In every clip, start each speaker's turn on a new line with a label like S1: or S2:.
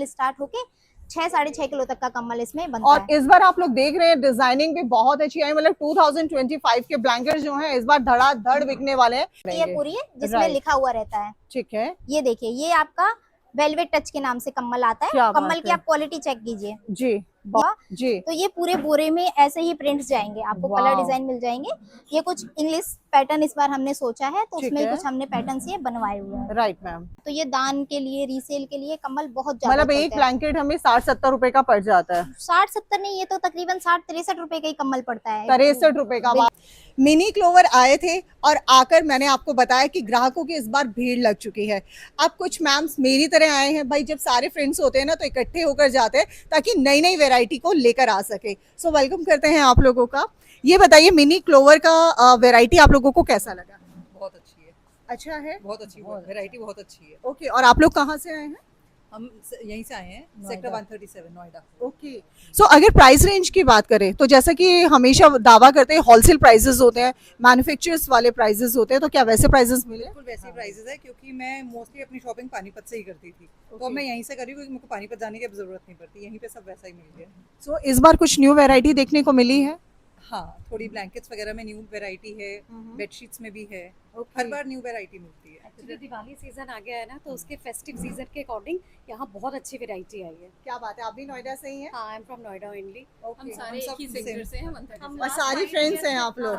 S1: Start होके 6-6.5 kilo तक का कम्बल इसमें बनता है।
S2: और इस बार आप लोग देख रहे हैं डिजाइनिंग भी बहुत अच्छी आई, मतलब 2025 के ब्लैंकेट जो हैं इस बार धड़ाधड़ बिकने वाले हैं।
S1: ये पूरी है जिसमें लिखा हुआ रहता है।
S2: ठीक है,
S1: ये देखिए, ये आपका वेलवेट टच के नाम से कम्बल आता है। कम्बल की आप क्वालिटी चेक कीजिए
S2: जी जी।
S1: तो ये पूरे बोरे में ऐसे ही प्रिंट्स जाएंगे, आपको कलर डिजाइन मिल जाएंगे। ये कुछ इंग्लिश पैटर्न इस बार हमने सोचा है तो उसमें कुछ हमने पैटर्न्स ये बनवाए हुए हैं।
S2: Right ma'am.
S1: तो ये दान के लिए, रीसेल के लिए कम्बल बहुत ज्यादा
S2: मतलब एक ब्लैंकेट हमें 60-70 रुपए का पड़ जाता है।
S1: 60-70 नहीं, ये तो तकरीबन 60-63 रुपए का ही कम्बल पड़ता है।
S2: 63 रुपए का। मिनी क्लोवर आए थे और आकर मैंने आपको बताया कि ग्राहकों की इस बार भीड़ लग चुकी है। अब कुछ मैम्स मेरी तरह आए हैं भाई, जब सारे फ्रेंड्स होते हैं ना तो इकट्ठे होकर जाते हैं ताकि नई नई वैरायटी को लेकर आ सके। सो वेलकम करते हैं आप लोगों का। ये बताइए मिनी क्लोवर का वैरायटी आप लोगों को कैसा लगा?
S3: बहुत अच्छी है।
S2: अच्छा है,
S3: बहुत अच्छी वैरायटी बहुत अच्छी है।
S2: ओके, और आप लोग कहाँ से आए हैं?
S3: हम यहीं से आए हैं, सेक्टर 137 नोएडा।
S2: ओके, सो अगर प्राइस रेंज की बात करें तो जैसा कि हमेशा दावा करते हैं होलसेल प्राइसेस होते हैं, मैन्युफैक्चरर्स वाले प्राइसेस होते हैं, तो क्या वैसे प्राइसेस मिले?
S3: बिल्कुल वैसे ही प्राइसेस है, क्योंकि मैं मोस्टली अपनी शॉपिंग पानीपत से ही करती थी। तो अब मैं यहीं से कर रही हूँ क्योंकि मुझे पानीपत जाने की अब जरूरत नहीं पड़ती, यहीं पे सब वैसा ही मिल गया।
S2: सो इस बार कुछ न्यू वैरायटी देखने को मिली है?
S3: हाँ, थोड़ी ब्लैंकेट्स वगैरह में न्यू वैरायटी है, बेडशीट्स में भी है, हर बार न्यू वैरायटी मिलती है।
S4: एक्चुअली दिवाली सीजन आ गया है ना, तो उसके फेस्टिव सीजन के अकॉर्डिंग यहाँ बहुत अच्छी वैरायटी आई है।
S2: क्या बात है, आप भी नोएडा से ही हैं?
S4: हाँ, I am from Noida only.
S3: हम सारे एक ही सेक्टर से हैं,
S2: और सारी फ्रेंड्स हैं आप लोग।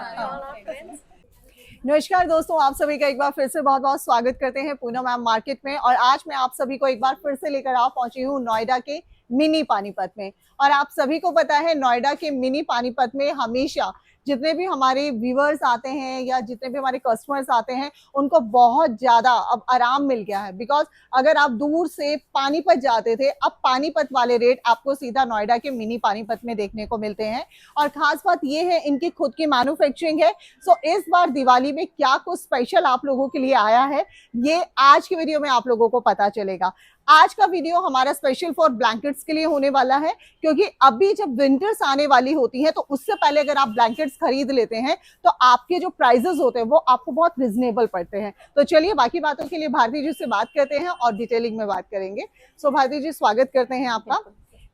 S2: नमस्कार दोस्तों, आप सभी का एक बार फिर से बहुत बहुत स्वागत करते हैं पूनम मैम मार्केट में। और आज मैं आप सभी को एक बार फिर से लेकर आ पहुंची हूँ नोएडा के मिनी पानीपत में। और आप सभी को पता है नोएडा के मिनी पानीपत में हमेशा जितने भी हमारे व्यूअर्स आते हैं या जितने भी हमारे कस्टमर्स आते हैं उनको बहुत ज्यादा अब आराम मिल गया है। बिकॉज अगर आप दूर से पानीपत जाते थे, अब पानीपत वाले रेट आपको सीधा नोएडा के मिनी पानीपत में देखने को मिलते हैं। और खास बात ये है इनकी खुद की मैन्युफैक्चरिंग है। सो इस बार दिवाली में क्या कुछ स्पेशल आप लोगों के लिए आया है, ये आज की वीडियो में आप लोगों को पता चलेगा। आज का वीडियो हमारा स्पेशल फॉर ब्लैंकेट्स के लिए होने वाला है, क्योंकि अभी जब विंटर्स आने वाली होती है तो उससे पहले अगर आप ब्लैंकेट्स खरीद लेते हैं तो आपके जो प्राइसेस होते हैं वो आपको बहुत रिजनेबल पड़ते हैं। तो चलिए बाकी बातों के लिए भारती जी से बात करते हैं और डिटेलिंग में बात करेंगे। सो भारती जी, स्वागत करते हैं आपका।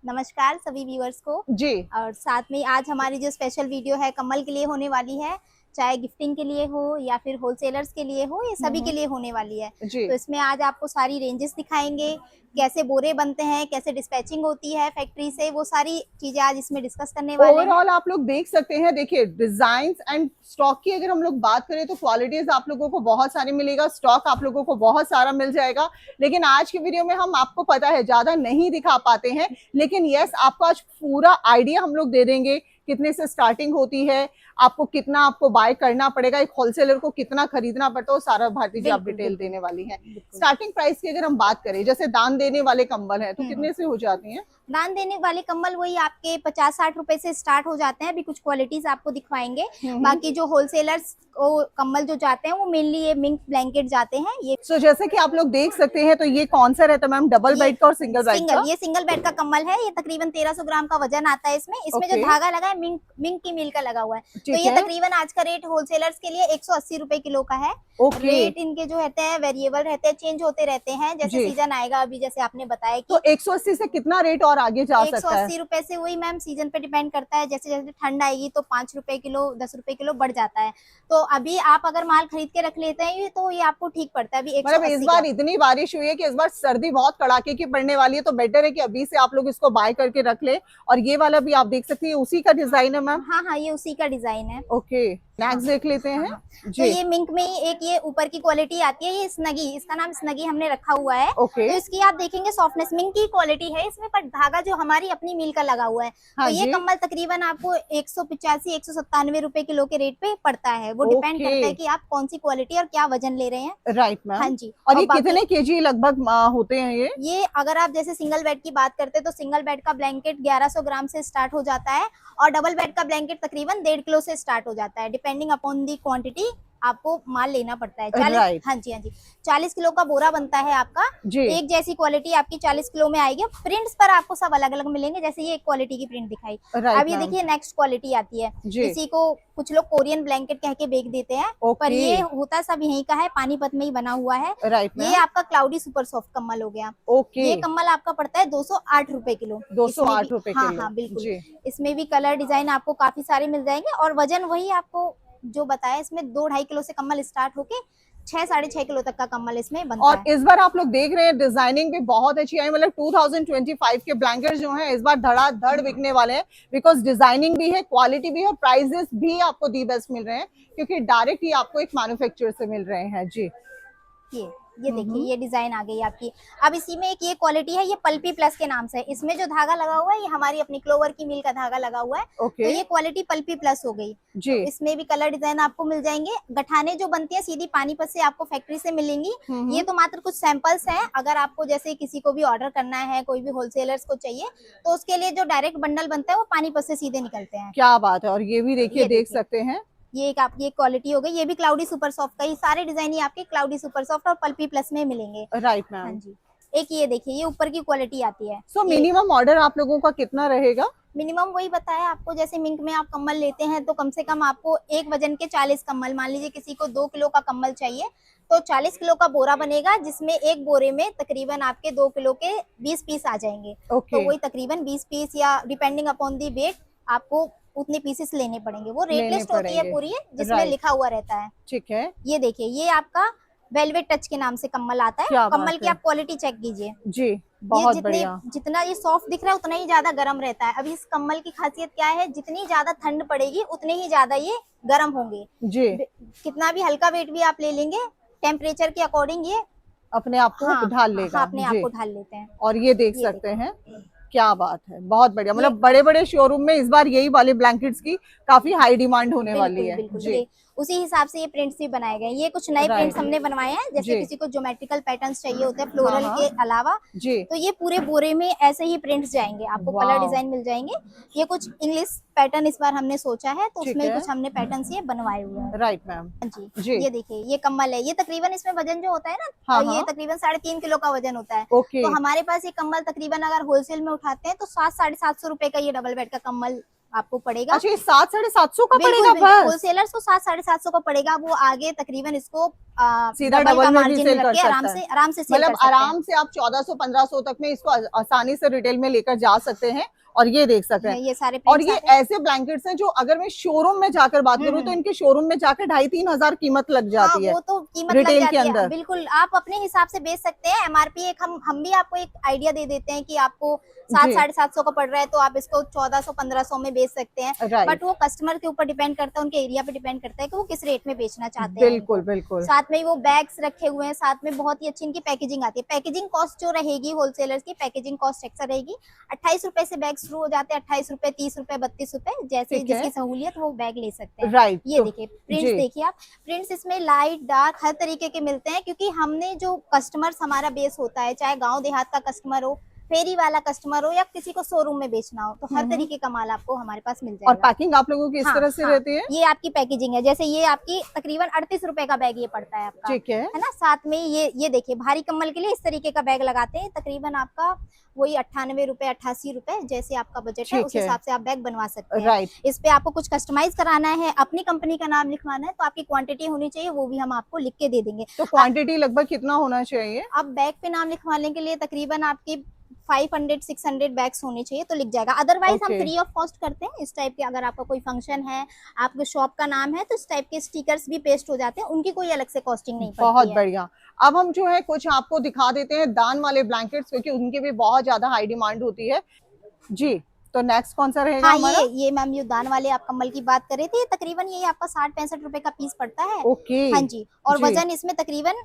S1: नमस्कार सभी व्यूअर्स को जी। और साथ में आज हमारी जो स्पेशल वीडियो है कमल के लिए होने वाली है, चाहे गिफ्टिंग के लिए हो या फिर होलसेलर्स के लिए हो, ये सभी के लिए होने वाली है। तो इसमें आज आपको सारी रेंजेस दिखाएंगे, कैसे बोरे बनते हैं, कैसे डिस्पैचिंग होती है फैक्ट्री से, वो सारी चीजें आज इसमें डिस्कस करने वाले हैं।
S2: ओवरऑल आप लोग देख सकते हैं, देखिए डिजाइन एंड स्टॉक की अगर हम लोग बात करें तो क्वालिटीज आप लोगों को बहुत सारी मिलेगा, स्टॉक आप लोगों को बहुत सारा मिल जाएगा। लेकिन आज की वीडियो में हम आपको पता है ज्यादा नहीं दिखा पाते हैं, लेकिन यस आपको आज पूरा आइडिया हम लोग दे देंगे कितने से स्टार्टिंग होती है, आपको कितना आपको बाय करना पड़ेगा, एक होलसेलर को कितना खरीदना पड़ता है, सारा भारती जी आप डिटेल देने वाली हैं। स्टार्टिंग प्राइस की अगर हम बात करें, जैसे दान देने वाले कंबल हैं तो कितने से हो जाती हैं?
S1: दान देने वाले कंबल वही आपके 50-60 रुपए से स्टार्ट हो जाते हैं। अभी कुछ क्वालिटीज आपको दिखवाएंगे। बाकी जो होलसेलर्स को कंबल जो जाते हैं वो मेनली ये मिंक ब्लैंकेट जाते हैं। ये
S2: सो जैसे कि आप लोग देख सकते हैं, तो ये कौन सा रहता है मैम, डबल बेड का और सिंगल बेड का?
S1: ये सिंगल बेड का कंबल है। ये तकरीबन 1300 ग्राम का वजन आता है इसमें जो धागा लगा है मिंक की मिल का लगा हुआ है। तो ये तकरीबन आज का रेट होलसेलर्स के लिए 180 रुपए किलो का है। रेट इनके जो रहते हैं वेरिएबल रहते हैं, चेंज होते रहते हैं जैसे सीजन आएगा। अभी जैसे आपने बताया कि
S2: तो 180 से कितना रेट और आगे जा सकता है?
S1: 180 रुपए से वही मैम सीजन पे डिपेंड करता है। जैसे जैसे ठंड आएगी तो 5 रुपए किलो 10 रुपए किलो बढ़ जाता है। तो अभी आप अगर माल खरीद के रख लेते हैं तो ये आपको ठीक पड़ता है। अभी
S2: मतलब इस बार इतनी बारिश हुई है कि इस बार सर्दी बहुत कड़ाके की पड़ने वाली है, तो बेटर है कि अभी से आप लोग इसको बाय करके रख ले। और ये वाला भी आप देख सकती है, उसी का डिजाइन है मैम?
S1: हाँ, ये उसी का डिजाइन है।
S2: ओके, नेक्स्ट देख लेते हैं।
S1: तो ये मिंक में ही एक ये ऊपर की क्वालिटी आती है, ये स्नगी, इसका नाम स्नगी हमने रखा हुआ है। तो इसकी आप देखेंगे सॉफ्टनेस मिंक की क्वालिटी है इसमें, पर धागा जो हमारी अपनी मिल का लगा हुआ है। तो ये कंबल तकरीबन आपको 185-197 रुपए किलो के रेट पे पड़ता है। वो डिपेंड करता है कि आप कौन सी क्वालिटी और क्या वजन ले रहे हैं।
S2: Right ma'am.
S1: हाँ जी।
S2: और ये कितने केजी लगभग होते हैं?
S1: ये अगर आप जैसे सिंगल बेड की बात करते हैं तो सिंगल बेड का ब्लैंकेट 1100 ग्राम से स्टार्ट हो जाता है और डबल बेड का ब्लैंकेट तकरीबन 1.5 किलो से स्टार्ट हो जाता है, डिपेंडिंग अपॉन दी क्वांटिटी आपको माल लेना पड़ता है। 40 हाँ जी 40 किलो का बोरा बनता है आपका। एक जैसी क्वालिटी आपकी 40 किलो में आएगी। प्रिंट्स पर आपको सब अलग अलग मिलेंगे, जैसे ये एक क्वालिटी की प्रिंट दिखाई। अब ये देखिए नेक्स्ट क्वालिटी आती है। किसी को कुछ लोग कोरियन ब्लैंकेट कह के बेच देते हैं, पर ये होता सब यहीं का है, पानीपत में ही बना हुआ है। ये आपका क्लाउडी सुपर सॉफ्ट कम्बल हो गया। ये कम्बल आपका पड़ता है 208 रुपए किलो।
S2: 208 रुपए किलो।
S1: हाँ बिल्कुल। इसमें भी कलर डिजाइन आपको काफी सारे मिल जाएंगे, और वजन वही आपको जो बताया, इसमें 2-2.5 किलो से कम्बल स्टार्ट होके 6-6.5 किलो तक का कम्बल इसमें बनता है।
S2: और इस बार आप लोग देख रहे हैं डिजाइनिंग भी बहुत अच्छी आई, मतलब 2025 के ब्लैंकेट जो हैं इस बार धड़ाधड़ बिकने वाले हैं, बिकॉज डिजाइनिंग भी है, क्वालिटी भी है, और प्राइजेस भी आपको दी बेस्ट मिल रहे हैं, क्योंकि डायरेक्ट ही आपको एक मैन्युफैक्चरर से मिल रहे हैं। जी
S1: ये देखिए ये डिजाइन आ गई आपकी। अब इसी में एक ये क्वालिटी है, ये पल्पी प्लस के नाम से। इसमें जो धागा लगा हुआ है ये हमारी अपनी क्लोवर की मिल का धागा लगा हुआ है। तो ये क्वालिटी पल्पी प्लस हो गई जी। तो इसमें भी कलर डिजाइन आपको मिल जाएंगे। गठाने जो बनती है सीधी पानीपत से आपको फैक्ट्री से मिलेंगी। ये तो मात्र कुछ सैंपल्स हैं। अगर आपको जैसे किसी को भी ऑर्डर करना है, कोई भी होलसेलर्स को चाहिए, तो उसके लिए जो डायरेक्ट बंडल बनता है वो पानीपत से सीधे निकलते हैं।
S2: क्या बात है। और ये भी देखिए, देख सकते हैं,
S1: ये एक आपकी एक क्वालिटी हो गई। ये भी क्लाउडी सुपर सॉफ्ट का, ये सारे डिजाइन ही आपके क्लाउडी सुपर सॉफ्ट और पल्पी प्लस में मिलेंगे।
S2: Right ma'am.
S1: हाँ जी। एक ये देखिए, ये ऊपर की क्वालिटी आती है।
S2: सो मिनिमम ऑर्डर आप लोगों का कितना रहेगा?
S1: मिनिमम वही बताया आपको, जैसे मिंक में आप कम्बल लेते हैं तो कम से कम आपको एक वजन के 40 कम्बल, मान लीजिए किसी को 2 किलो का कम्बल चाहिए तो 40 किलो का बोरा बनेगा, जिसमें एक बोरे में तकरीबन आपके 2 किलो के 20 पीस आ जाएंगे। तो वही तकरीबन 20 पीस या डिपेंडिंग अपॉन दी वेट आपको उतने पीसेस लेने पड़ेंगे। वो रेट लिस्ट होती है पूरी, जिसमें लिखा हुआ रहता है।
S2: ठीक है।
S1: ये देखिए, ये आपका वेलवेट टच के नाम से कम्बल आता है। कम्बल की आप क्वालिटी चेक कीजिए जी, बहुत बढ़िया। जितना ये सॉफ्ट दिख रहा है उतना ही ज्यादा गर्म रहता है। अब इस कम्बल की खासियत क्या है, जितनी ज्यादा ठंड पड़ेगी उतने ही ज्यादा ये गर्म होंगे जी। कितना भी हल्का वेट भी आप ले लेंगे, टेम्परेचर के अकॉर्डिंग ये
S2: अपने आप को ढाल लेगा।
S1: अपने आप को ढाल लेते हैं।
S2: और ये देख सकते हैं, क्या बात है, बहुत बढ़िया। मतलब बड़े बड़े शोरूम में इस बार यही वाले ब्लैंकेट्स की काफी हाई डिमांड होने वाली है जी।
S1: उसी हिसाब से ये प्रिंट्स भी बनाए गए। ये कुछ नए प्रिंट्स हमने बनवाए हैं, जैसे किसी को ज्योमेट्रिकल पैटर्न्स चाहिए होते हैं फ्लोरल के अलावा जी, तो ये पूरे बोरे में ऐसे ही प्रिंट्स जाएंगे, आपको कलर डिजाइन मिल जाएंगे। ये कुछ इंग्लिश पैटर्न इस बार हमने सोचा है, तो उसमें कुछ हमने पैटर्न्स ये बनवाए हुए हैं।
S2: राइट मैम
S1: जी। ये देखिए, ये कम्बल है, ये तकरीबन इसमें वजन जो होता है ना, ये तकरीबन 3.5 किलो का वजन होता है। तो हमारे पास ये कम्बल तकरीबन अगर होलसेल में उठाते हैं तो 700-750 रुपए का ये डबल बेड का कम्बल आपको पड़ेगा।
S2: अच्छा, 700-750 का पड़ेगा?
S1: होलसेलर्स को 700-750 का पड़ेगा। वो आगे तकरीबन इसको
S2: सीधा डबल में भी सेल कर सकता है।
S1: आराम से
S2: मतलब आराम से आप 1400-1500 तक में इसको आसानी से रिटेल में लेकर जा सकते हैं। और ये देख सकते हैं
S1: ये सारे,
S2: और ये ऐसे ब्लैंकेट्स हैं जो अगर मैं शोरूम में जाकर बात करूं तो इनके शोरूम में जाकर 2,500-3 हजार कीमत लग जाती है।
S1: वो तो कीमत
S2: रिटेल
S1: लग जाती
S2: के अंदर
S1: है। बिल्कुल, आप अपने हिसाब से बेच सकते हैं। एमआरपी एक हम भी आपको एक आइडिया दे देते हैं कि आपको 700-750 का पड़ रहा है तो आप इसको 1400-1500 में बेच सकते हैं। बट वो कस्टमर के ऊपर डिपेंड करता है, उनके एरिया पे डिपेंड करता है कि वो किस रेट में बेचना चाहते हैं।
S2: बिल्कुल बिल्कुल।
S1: साथ में वो बैग्स रखे हुए हैं, साथ में बहुत ही अच्छी इनकी पैकेजिंग आती है। पैकेजिंग कॉस्ट जो रहेगी होलसेलर्स की, पैकेजिंग कॉस्ट एक्स्ट्रा रहेगी। 28 रुपए से बैग शुरू हो जाते हैं, 28 रुपए, 30 रुपए, 32 रुपए, जैसे जिसकी सहूलियत वो बैग ले सकते हैं। ये देखिए प्रिंट्स, देखिए आप प्रिंट्स इसमें लाइट डार्क हर तरीके के मिलते हैं, क्योंकि हमने जो कस्टमर्स हमारा बेस होता है, चाहे गाँव देहात का कस्टमर हो, फेरी वाला कस्टमर हो, या किसी को शोरूम में बेचना हो, तो हर तरीके का माल आपको हमारे पास मिल जाएगा।
S2: और पैकिंग आप लोगों की इस तरह से रहती है।
S1: ये आपकी पैकेजिंग है, जैसे ये आपकी तकरीबन 38 रुपए का बैग ये पड़ता है आपका,
S2: ठीक है
S1: ना। साथ में ये देखिए, भारी कम्बल के लिए इस तरीके का बैग लगाते हैं, तकरीबन आपका वही 98 रुपए, 88 रुपए, जैसे आपका बजट है उस हिसाब से आप बैग बनवा सकते हैं। इस पे आपको कुछ कस्टमाइज कराना है, अपनी कंपनी का नाम लिखवाना है, तो आपकी क्वांटिटी होनी चाहिए, वो भी हम आपको लिख के दे देंगे।
S2: तो क्वांटिटी लगभग कितना होना चाहिए?
S1: अब बैग पे नाम लिखवाने के लिए तकरीबन आपकी 500-600 बैग्स होने चाहिए तो लिख जाएगा। अदरवाइज हम फ्री ऑफ कॉस्ट करते हैं। इस टाइप के अगर आपका कोई फंक्शन है, आपके शॉप का नाम है, तो इस टाइप के स्टिकर्स भी पेस्ट हो जाते हैं, उनकी कोई अलग से कॉस्टिंग नहीं पड़ती है।
S2: बहुत बढ़िया। अब हम जो है कुछ आपको दिखा देते हैं दान वाले ब्लैंकेट्स, क्योंकि उनकी भी बहुत ज्यादा हाई डिमांड होती है जी। तो नेक्स्ट कौन सा रहेगा हमारा?
S1: ये मैम, ये दान वाले आप कम्बल की बात कर रहे थे, तकरीबन ये आपका 60-65 रुपए का पीस पड़ता है। हाँ जी। और वजन इसमें तकरीबन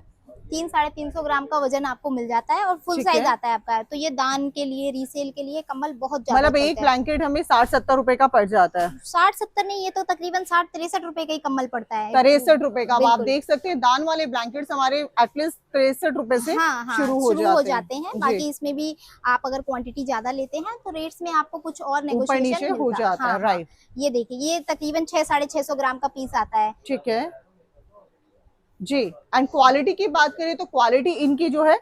S1: 300-350 ग्राम का वजन आपको मिल जाता है, और फुल साइज आता है आपका। तो ये दान के लिए, रीसेल के लिए कम्बल बहुत ज्यादा,
S2: मतलब एक ब्लैंकेट हमें 60-70 रुपए का पड़ जाता है।
S1: 60-70 नहीं, ये तो तकरीबन 60-63 रुपए का ही कम्बल पड़ता है।
S2: 63 रुपए का। आप देख सकते हैं दान वाले ब्लैंकेट्स हमारे एटलीस्ट 63 रुपए से शुरू हो जाते हैं।
S1: बाकी इसमें भी आप अगर क्वांटिटी ज्यादा लेते हैं तो रेट्स में आपको कुछ और
S2: ऊपर नीचे हो जाता है। राइट।
S1: ये देखिए, ये तकरीबन 600-650 ग्राम का पीस आता है।
S2: ठीक है। जी। एंड क्वालिटी की बात करें तो क्वालिटी इनकी जो है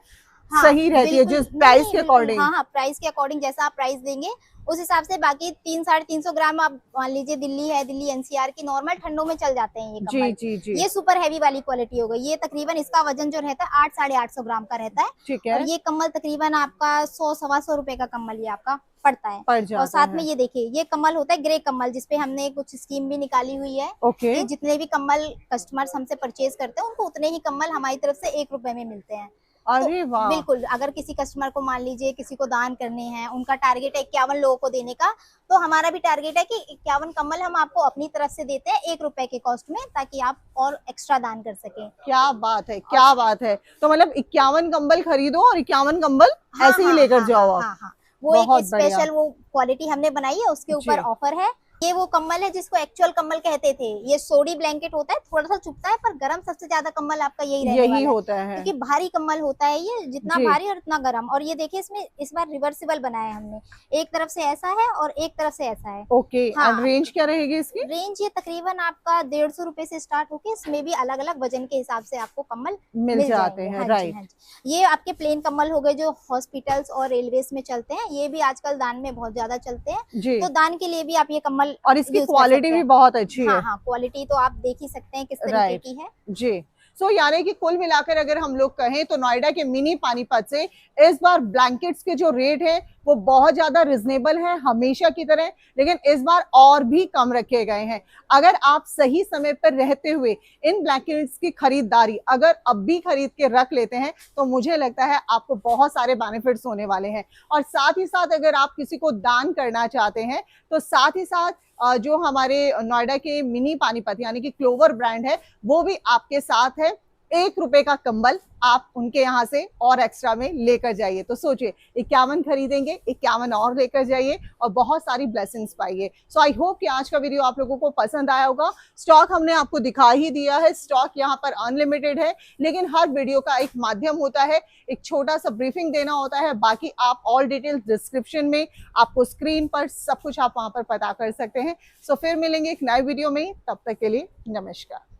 S1: हाँ,
S2: सही रहती है जिस प्राइस के अकॉर्डिंग।
S1: हाँ, प्राइस के अकॉर्डिंग जैसा आप प्राइस देंगे उस हिसाब से। बाकी 300-350 ग्राम आप मान लीजिए, दिल्ली है, दिल्ली एनसीआर की नॉर्मल ठंडों में चल जाते हैं ये कम्बल।
S2: जी।
S1: ये सुपर हैवी वाली क्वालिटी हो गई। ये तकरीबन इसका वजन जो रहता है 800-850 ग्राम का रहता है।
S2: ठीक है।
S1: और ये कम्बल तकरीबन आपका 100-125 रुपए का कम्बल ये आपका पड़ता है। और साथ में ये देखिए, ये कम्बल होता है ग्रे कम्बल, जिसपे हमने कुछ स्कीम भी निकाली हुई है।
S2: ओके।
S1: जितने भी कम्बल कस्टमर्स हमसे परचेज करते हैं उनको उतने ही कम्बल हमारी तरफ से 1 रुपए में मिलते हैं।
S2: अरे वाह।
S1: बिल्कुल, अगर किसी कस्टमर को मान लीजिए किसी को दान करने हैं, उनका टारगेट है 51 लोगों को देने का, तो हमारा भी टारगेट है कि 51 कम्बल हम आपको अपनी तरफ से देते हैं 1 रुपए के कॉस्ट में, ताकि आप और एक्स्ट्रा दान कर सकें।
S2: क्या बात है, क्या बात है। तो मतलब 51 कंबल खरीदो और 51 कंबल ऐसे ही लेकर जाओ आप।
S1: हाँ, वो एक स्पेशल वो क्वालिटी हमने बनाई है, उसके ऊपर ऑफर है। ये वो कम्बल है जिसको एक्चुअल कम्बल कहते थे। ये सोडी ब्लैंकेट होता है, थोड़ा सा चुभता है, पर गर्म सबसे ज्यादा कम्बल आपका यही
S2: होता है,
S1: क्योंकि भारी कम्बल होता है ये, जितना भारी और उतना गर्म। और ये देखिए, इसमें इस बार रिवर्सिबल बनाया है हमने, एक तरफ से ऐसा है और एक तरफ से ऐसा है।
S2: ओके। हाँ। रेंज क्या रहेगी इसकी?
S1: रेंज ये तकरीबन आपका 150 रुपए से स्टार्ट होके, इसमें भी अलग अलग वजन के हिसाब से आपको कम्बल
S2: मिल जाते हैं।
S1: हाँ
S2: राइट।
S1: हाँ जी। ये आपके प्लेन कम्बल हो गए जो हॉस्पिटल्स और रेलवेज में चलते हैं, ये भी आजकल दान में बहुत ज्यादा चलते हैं। तो दान के लिए भी आप ये कम्बल,
S2: और इसकी क्वालिटी भी बहुत अच्छी है।
S1: हाँ, क्वालिटी तो आप देख ही सकते हैं किस तरीके की है।
S2: जी। सो यानी कि कुल मिलाकर अगर हम लोग कहें तो नोएडा के मिनी पानीपत से इस बार ब्लैंकेट्स के जो रेट है वो बहुत ज्यादा रिजनेबल है हमेशा की तरह, लेकिन इस बार और भी कम रखे गए हैं। अगर आप सही समय पर रहते हुए इन ब्लैंकेट्स की खरीदारी अगर अब भी खरीद के रख लेते हैं तो मुझे लगता है आपको बहुत सारे बेनिफिट्स होने वाले हैं। और साथ ही साथ अगर आप किसी को दान करना चाहते हैं तो साथ ही साथ जो हमारे नोएडा के मिनी पानीपत यानी कि क्लोवर ब्रांड है वो भी आपके साथ है। 1 रुपए का कंबल आप उनके यहाँ से और एक्स्ट्रा में लेकर जाइए। तो सोचिए 51 खरीदेंगे, 51 और लेकर जाइए और बहुत सारी ब्लेसिंग्स पाइए। सो आई होप कि आज का वीडियो आप लोगों को पसंद आया होगा। स्टॉक हमने आपको दिखा ही दिया है, स्टॉक यहाँ पर अनलिमिटेड है, लेकिन हर वीडियो का एक माध्यम होता है, एक छोटा सा ब्रीफिंग देना होता है। बाकी आप ऑल डिटेल्स डिस्क्रिप्शन में, आपको स्क्रीन पर सब कुछ आप वहां पर पता कर सकते हैं। सो फिर मिलेंगे एक नए वीडियो में, तब तक के लिए नमस्कार।